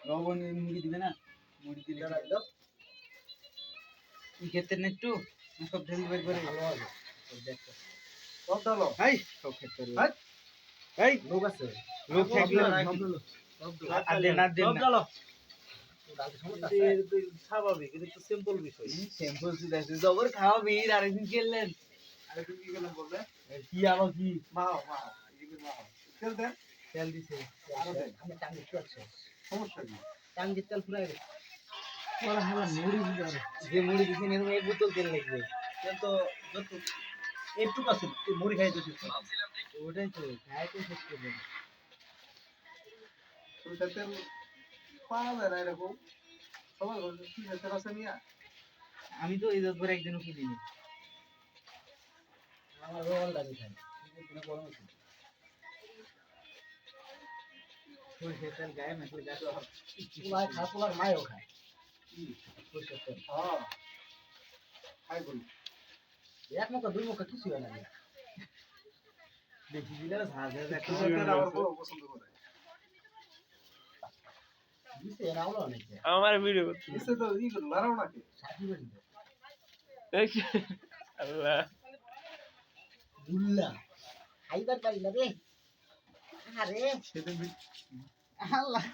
লবণ মুড়ি দিবে না মুড়ি দিলে খেতে না একটু সব ঢেল বের করে ভালো হবে সব ডালো এই সব খেতে এই লোক আছে লোক থাকলে আর দেন সব ডালো স্বাভাবিক এটা তো সিম্পল বিষয় সিম্পল আছে জবর খাওয়া বীর আরেকদিন খেললেন আরেকদিন কি খেললেন বললে কি আবার কি মাও তেল দেন তেল দিছে আমি টাঙ্গি আছে সমস্যা কি টাঙ্গি তেল পুরাই রে ওরা হলো মুড়ি দিছে যে মুড়ি দিছে এরকম এক বোতল তেল লাগবে তেল তো যত একটু আছে মুড়ি খাইতে শেষ ওটাই তো খাইতে শেষ করবে তো তেল পাওয়া যায় না এরকম সবাই কি তেল আছে নিয়া আমি তো এই দশবার একদিনও কিনিনি আমার রোল দাবি খাই কিন্তু গরম আছে সরষের তেল গায়ে মেখে গাছ পুলাই খা পুলার মায়ও খায় সরষের তেল হ্যাঁ খাই বলি এক মুখা দুই মুখা কিছু হয় না বেশি দিলে ঝাঁঝে আমার বড় পছন্দ করে দিছে রাওলা নাকি আমার ভিডিও দিছে তো ই করে লারাও নাকি সাথী বাড়ি আল্লাহ গুল্লা খাইবার পারি না রে আরে সেদিন আল্লাহ